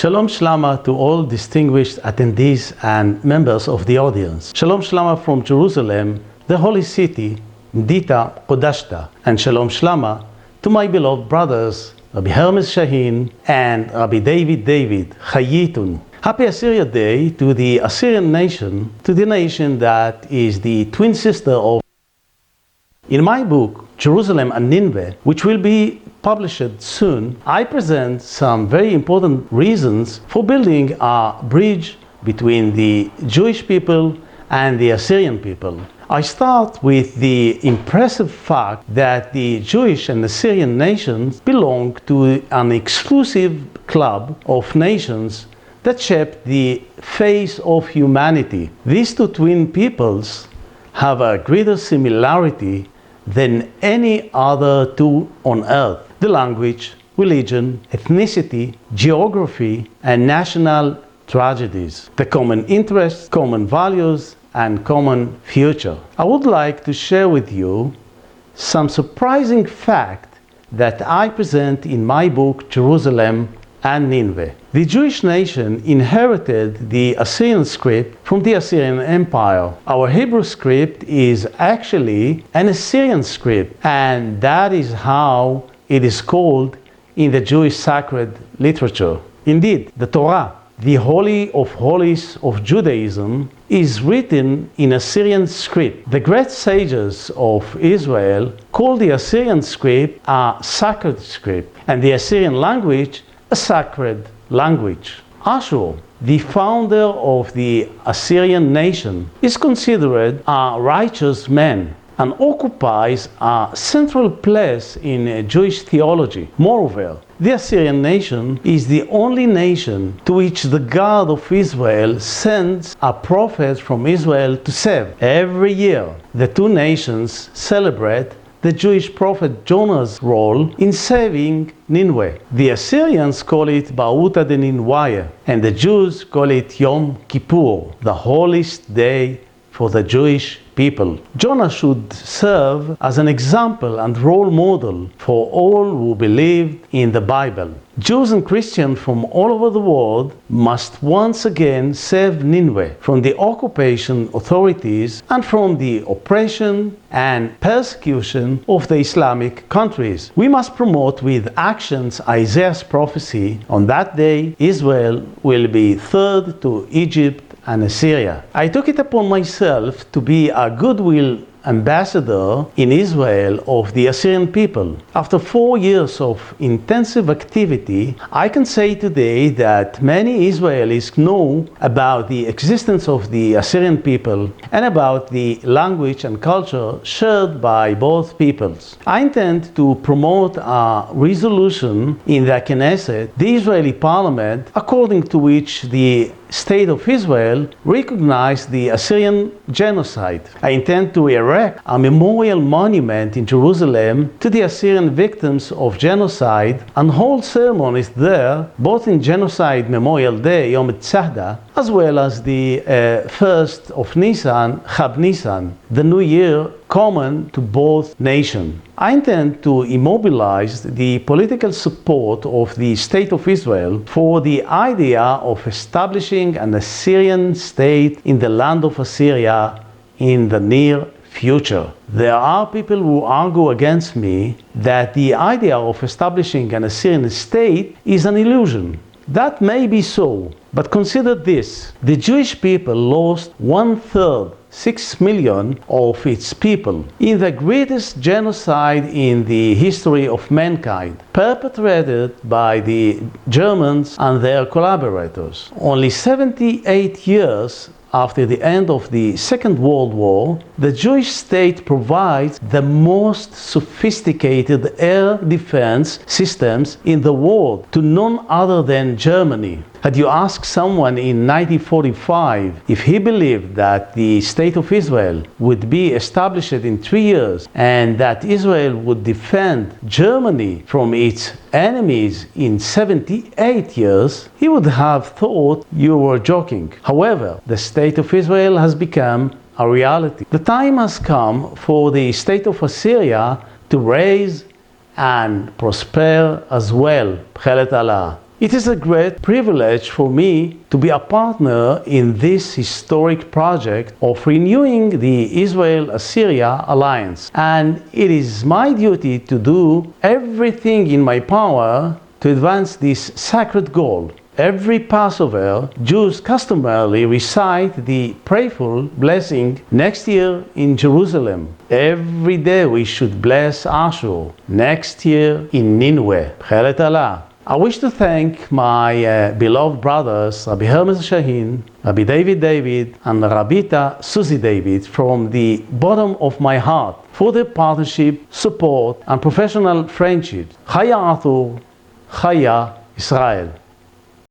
Shalom Shlama to all distinguished attendees and members of the audience. Shalom Shlama from Jerusalem, the holy city, MDITA MQODASHTA, and Shalom Shlama to my beloved brothers, Rabbi Hermiz Shahin and Rabbi David KAYITUN. Happy Assyria Day to the Assyrian nation, to the nation that is the twin sister of. In my book, Jerusalem and Nineveh, which will be published soon, I present some very important reasons for building a bridge between the Jewish people and the Assyrian people. I start with the impressive fact that the Jewish and Assyrian nations belong to an exclusive club of nations that shaped the face of humanity. These two twin peoples have a greater similarity than any other two on earth: the language, religion, ethnicity, geography, and national tragedies, the common interests, common values, and common future. I would like to share with you some surprising fact that I present in my book Jerusalem and Nineveh. The Jewish nation inherited the Assyrian script from the Assyrian Empire. Our Hebrew script is actually an Assyrian script, and that is how it is called in the Jewish sacred literature. Indeed, the Torah, the Holy of Holies of Judaism, is written in Assyrian script. The great sages of Israel call the Assyrian script a sacred script, and the Assyrian language a sacred language. Aşur, the founder of the Assyrian nation, is considered a righteous man and occupies a central place in Jewish theology. Moreover, the Assyrian nation is the only nation to which the God of Israel sends a prophet from Israel to save. Every year, the two nations celebrate the Jewish prophet Jonah's role in saving Nineveh. The Assyrians call it Ba'uta de Nineveh, and the Jews call it Yom Kippur, the holiest day for the Jewish people. Jonah should serve as an example and role model for all who believed in the Bible. Jews and Christians from all over the world must once again save Nineveh from the occupation authorities and from the oppression and persecution of the Islamic countries. We must promote with actions Isaiah's prophecy: on that day Israel will be third to Egypt and Assyria. I took it upon myself to be a goodwill ambassador in Israel of the Assyrian people. After 4 years of intensive activity, I can say today that many Israelis know about the existence of the Assyrian people and about the language and culture shared by both peoples. I intend to promote a resolution in the Knesset, the Israeli parliament, according to which the State of Israel recognized the Assyrian genocide. I intend to erect a memorial monument in Jerusalem to the Assyrian victims of genocide and hold ceremonies there, both in Genocide Memorial Day, Yom Tzahda, as well as the 1st of Nisan, Chab Nisan, the new year common to both nations. I intend to immobilize the political support of the State of Israel for the idea of establishing an Assyrian state in the land of Assyria in the near future. There are people who argue against me that the idea of establishing an Assyrian state is an illusion. That may be so, but consider this: the Jewish people lost 1/3, 6 million of its people in the greatest genocide in the history of mankind, perpetrated by the Germans and their collaborators. Only 78 years after the end of the Second World War, the Jewish state provides the most sophisticated air defense systems in the world to none other than Germany. Had you asked someone in 1945 if he believed that the State of Israel would be established in 3 years and that Israel would defend Germany from its enemies in 78 years, he would have thought you were joking. However, the State of Israel has become a reality. The time has come for the State of Assyria to rise and prosper as well. B'chelet Allah. It is a great privilege for me to be a partner in this historic project of renewing the Israel-Assyria alliance, and it is my duty to do everything in my power to advance this sacred goal. Every Passover, Jews customarily recite the prayerful blessing next year in Jerusalem. Every day we should bless Ashur, next year in Nineveh. B'chelet Allah. I wish to thank my beloved brothers, Rabbi Hermiz Shahin, Rabbi David, and Rabita Susie David from the bottom of my heart for their partnership, support, and professional friendship. Chaya Arthur, Chaya Israel.